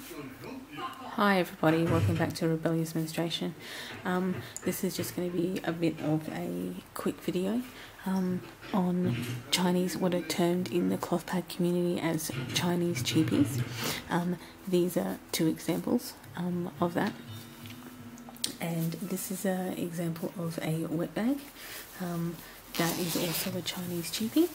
Hi everybody, welcome back to Rebellious Menstruation. This is just going to be a bit of a quick video on Chinese, what are termed in the cloth pad community as Chinese cheapies. These are two examples of that, and this is an example of a wet bag that is also a Chinese cheapie.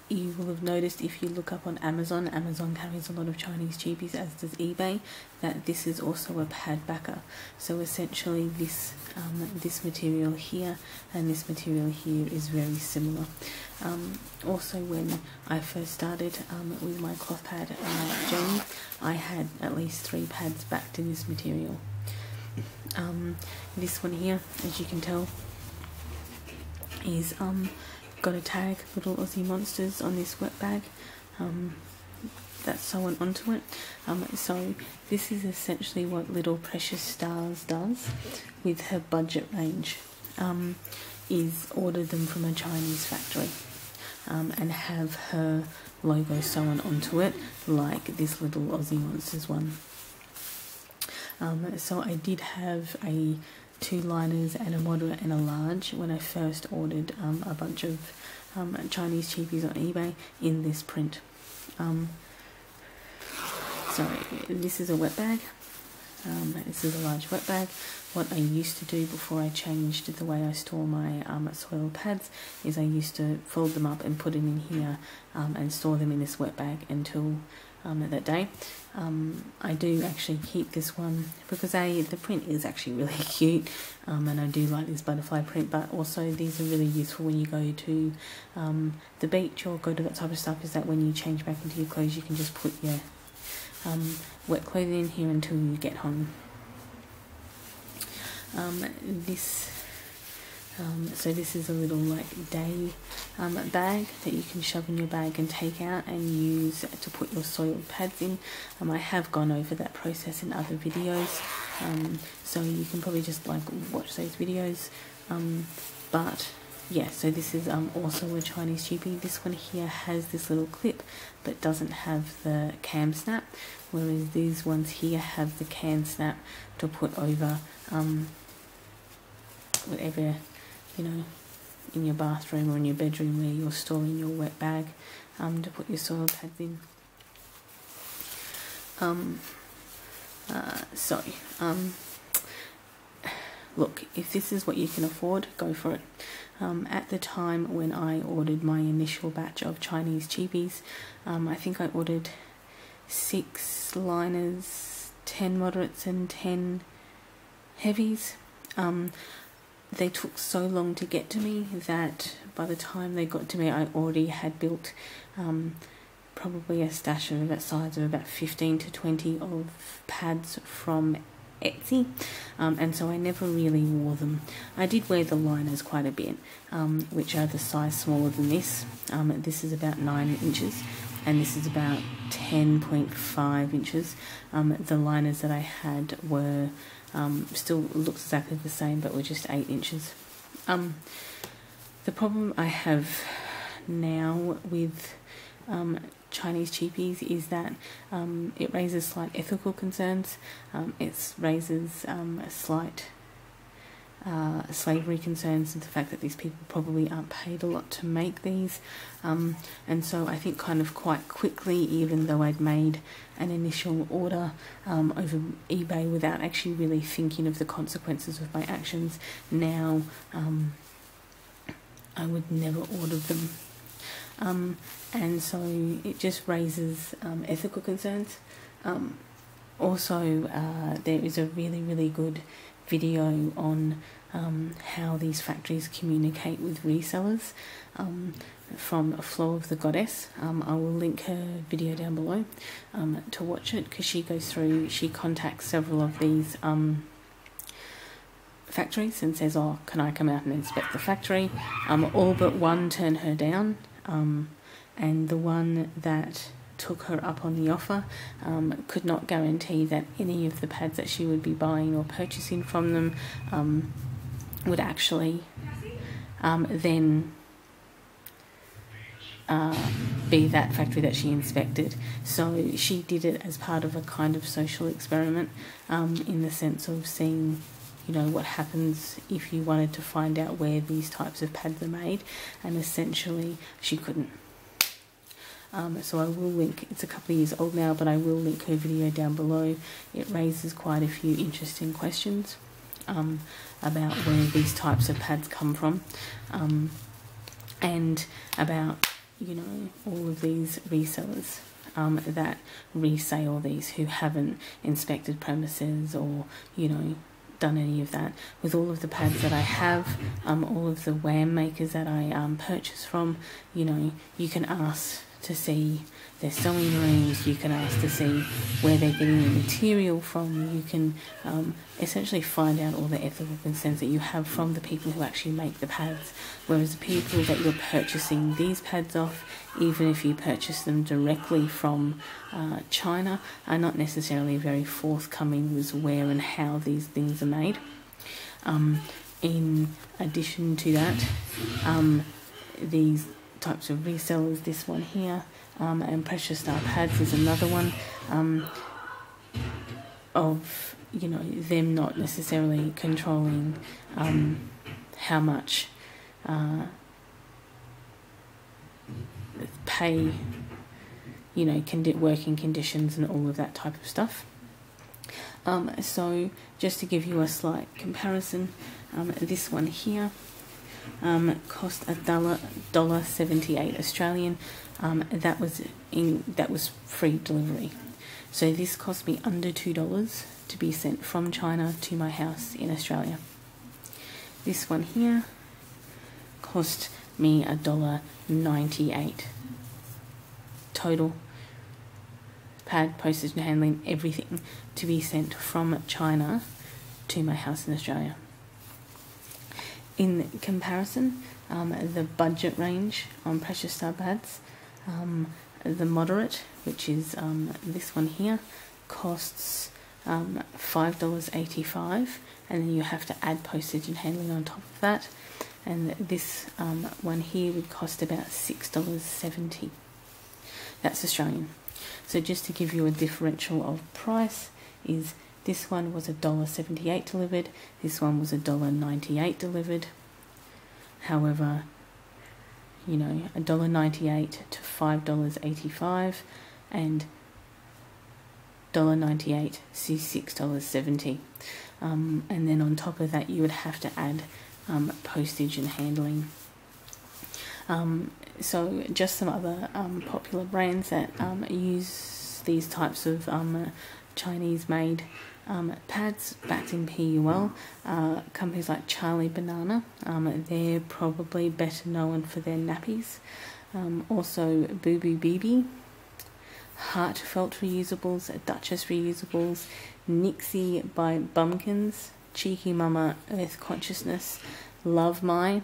You will have noticed if you look up on Amazon carries a lot of Chinese cheapies, as does eBay, that this is also a pad backer. So essentially this this material here and this material here is very similar. Also, when I first started with my cloth pad journey, I had at least 3 pads backed in this material. This one here, as you can tell, is got a tag, Little Aussie Monsters, on this wet bag that's sewn onto it. So this is essentially what Little Precious Stars does with her budget range, is order them from a Chinese factory and have her logo sewn onto it, like this Little Aussie Monsters one. So I did have a 2 liners and a moderate and a large when I first ordered a bunch of Chinese cheapies on eBay in this print. So this is a wet bag. This is a large wet bag. What I used to do before I changed the way I store my soil pads is I used to fold them up and put them in here and store them in this wet bag until that day. I do actually keep this one because the print is actually really cute, and I do like this butterfly print, but also these are really useful when you go to the beach or go to that type of stuff, is that when you change back into your clothes you can just put your wet clothing in here until you get home. So this is a little like day bag that you can shove in your bag and take out and use to put your soiled pads in. I have gone over that process in other videos, so you can probably just like watch those videos. But yeah, so this is also a Chinese cheapie. This one here has this little clip but doesn't have the cam snap, whereas these ones here have the cam snap to put over whatever, you know, in your bathroom or in your bedroom where you're storing your wet bag to put your soil pads in. Look, if this is what you can afford, go for it. At the time when I ordered my initial batch of Chinese cheapies, I think I ordered 6 liners, 10 moderates and 10 heavies. They took so long to get to me that by the time they got to me I already had built probably a stash of that size of about 15 to 20 of pads from Etsy, and so I never really wore them. I did wear the liners quite a bit, which are the size smaller than this. This is about 9 inches and this is about 10.5 inches. The liners that I had were still looks exactly the same, but were just 8 inches. The problem I have now with Chinese cheapies is that it raises slight ethical concerns. It raises slight slavery concerns, and the fact that these people probably aren't paid a lot to make these, and so I think kind of quite quickly, even though I'd made an initial order over eBay without actually really thinking of the consequences of my actions, now I would never order them. And so it just raises ethical concerns. Also, there is a really good video on how these factories communicate with resellers from Flow of the Goddess. I will link her video down below to watch it, because she goes through, she contacts several of these factories and says, oh, can I come out and inspect the factory? All but one turn her down, and the one that took her up on the offer could not guarantee that any of the pads that she would be buying or purchasing from them would actually then be that factory that she inspected. So she did it as part of a kind of social experiment, in the sense of seeing, you know, what happens if you wanted to find out where these types of pads are made, and essentially she couldn't. So I will link, it's a couple of years old now, but I will link her video down below. It raises quite a few interesting questions about where these types of pads come from, and about, you know, all of these resellers that resale these, who haven't inspected premises or, you know, done any of that. With all of the pads that I have, all of the WAM makers that I purchase from, you know, you can ask to see their sewing rooms, you can ask to see where they're getting the material from, you can essentially find out all the ethical concerns that you have from the people who actually make the pads. Whereas the people that you're purchasing these pads off, even if you purchase them directly from China, are not necessarily very forthcoming with where and how these things are made. In addition to that, these types of resellers, this one here, and Precious Star Pads is another one, of, you know, them not necessarily controlling how much pay, you know, working conditions and all of that type of stuff. So just to give you a slight comparison, this one here cost $1.78 Australian. That was free delivery. So this cost me under $2 to be sent from China to my house in Australia. This one here cost me $1.98 total, pad, postage and handling, everything, to be sent from China to my house in Australia. In comparison, the budget range on Precious Star Pads, the moderate, which is this one here, costs $5.85, and then you have to add postage and handling on top of that. And this one here would cost about $6.70. That's Australian. So just to give you a differential of price, is this one was $1.78 delivered, this one was $1.98 delivered. However, you know, $1.98 to $5.85, and $1.98 to $6.70. And then on top of that, you would have to add postage and handling. So just some other popular brands that use these types of Chinese-made pads, backed in PUL, companies like Charlie Banana, they're probably better known for their nappies. Also Boo Boo BB, Heartfelt Reusables, Duchess Reusables, Nixie by Bumpkins, Cheeky Mama, Earth Consciousness, Love My,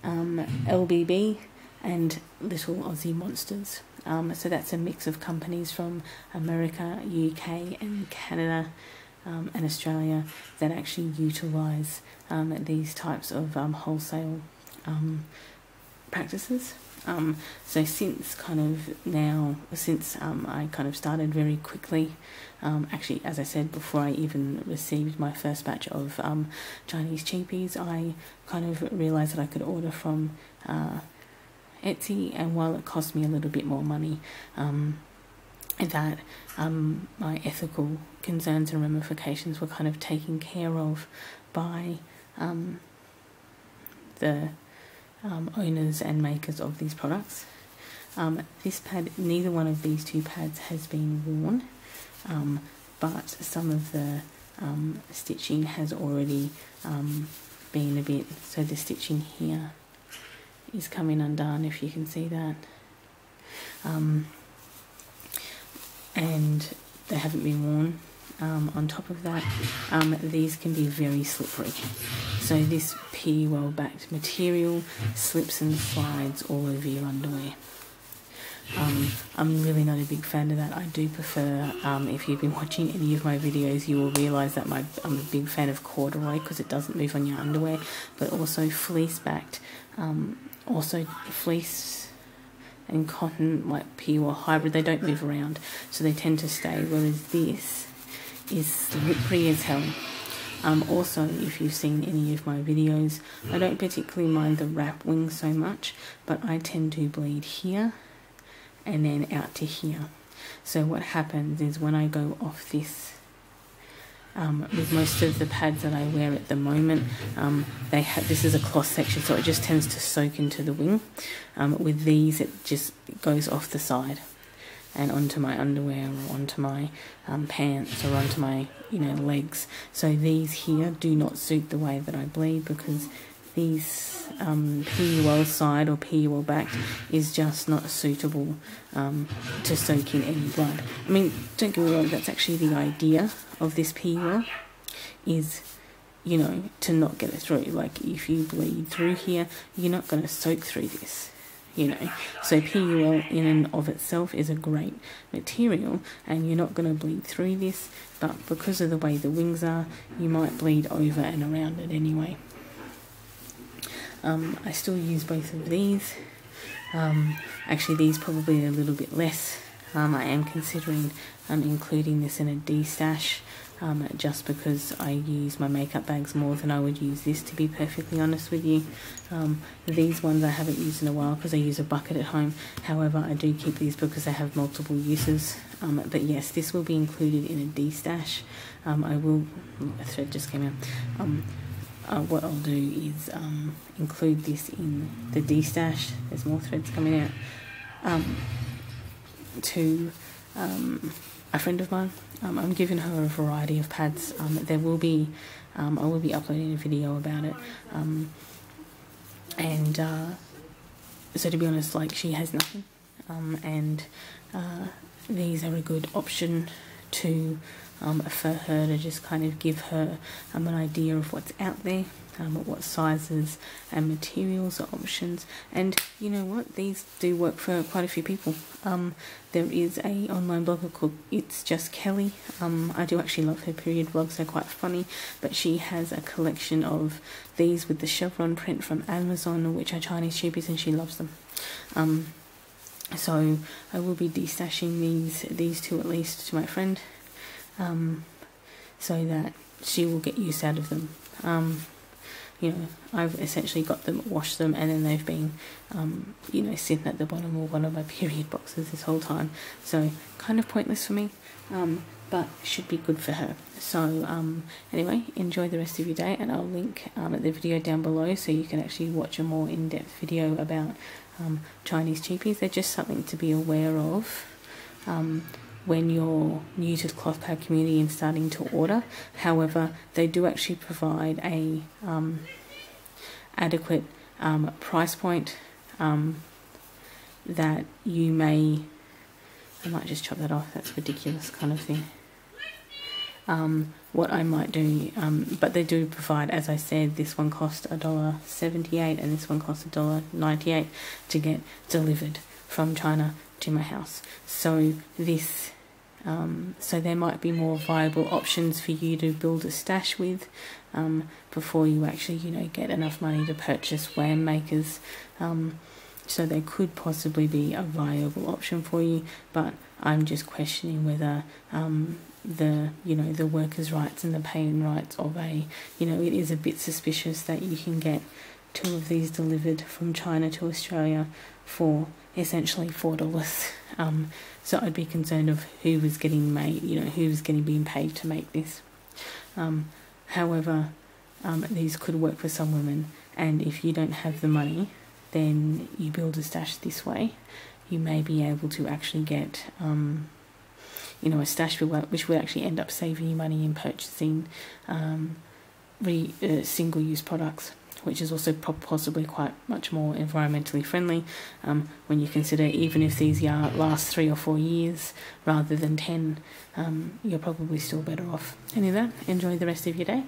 LBB, and Little Aussie Monsters. So that's a mix of companies from America, UK and Canada and Australia that actually utilise these types of wholesale practices. So since I kind of started very quickly, actually, as I said, before I even received my first batch of Chinese cheapies, I kind of realised that I could order from Etsy, and while it cost me a little bit more money, that my ethical concerns and ramifications were kind of taken care of by the owners and makers of these products. This pad, neither one of these two pads has been worn, but some of the stitching has already been a bit, so the stitching here is coming undone, if you can see that, and they haven't been worn. On top of that, these can be very slippery. So this PUL backed material slips and slides all over your underwear. I'm really not a big fan of that. I do prefer, if you've been watching any of my videos, you will realise that I'm a big fan of corduroy because it doesn't move on your underwear, but also fleece backed, also fleece and cotton, like PU or hybrid, they don't move around, so they tend to stay, whereas this is slippery as hell. Also, if you've seen any of my videos, I don't particularly mind the wrap wings so much, but I tend to bleed here and then out to here. So what happens is when I go off this, with most of the pads that I wear at the moment, this is a cloth section, so it just tends to soak into the wing. With these, it just goes off the side and onto my underwear or onto my pants or onto my legs. So these here do not suit the way that I bleed, because these PUL side or PUL back is just not suitable to soak in any blood. I mean, don't get me wrong, that's actually the idea of this PUL, is to not get it through. Like if you bleed through here, you're not going to soak through this. So PUL in and of itself is a great material, and you're not going to bleed through this, but because of the way the wings are, you might bleed over and around it anyway. I still use both of these. Actually, these probably a little bit less. I am considering including this in a D-stash, just because I use my makeup bags more than I would use this, to be perfectly honest with you. These ones I haven't used in a while because I use a bucket at home. However, I do keep these because they have multiple uses. But yes, this will be included in a D-stash. A thread just came out. What I'll do is include this in the D-stash. There's more threads coming out. To a friend of mine. I'm giving her a variety of pads. I will be uploading a video about it. So to be honest, like, she has nothing. These are a good option for her, to just kind of give her an idea of what's out there, what sizes and materials are options. And you know what, these do work for quite a few people. There is a online blogger called It's Just Kelly. I do actually love her period vlogs, they're quite funny, but she has a collection of these with the chevron print from Amazon, which are Chinese cheapies, and she loves them. So I will be de-stashing these two at least to my friend, so that she will get use out of them. I've essentially got them, washed them, and then they've been, sitting at the bottom of one of my period boxes this whole time. So kind of pointless for me, but should be good for her. So anyway, enjoy the rest of your day, and I'll link the video down below so you can actually watch a more in-depth video about Chinese cheapies. They're just something to be aware of when you're new to the cloth pad community and starting to order. However, they do actually provide a adequate price point that you may... I might just chop that off, that's ridiculous kind of thing. What I might do, but they do provide, as I said, this one cost $1.78 and this one cost $1.98 to get delivered from China to my house. So this, so there might be more viable options for you to build a stash with before you actually, get enough money to purchase WAM makers. So they could possibly be a viable option for you, but I'm just questioning whether the workers' rights and the paying rights of it is a bit suspicious that you can get 2 of these delivered from China to Australia for essentially $4. So I'd be concerned of who was getting made, who was being paid to make this. However, these could work for some women, and if you don't have the money, then you build a stash this way. You may be able to actually get a stash which will actually end up saving you money in purchasing single-use products, which is also possibly quite much more environmentally friendly when you consider, even if these last 3 or 4 years rather than 10, you're probably still better off. Any of that, enjoy the rest of your day.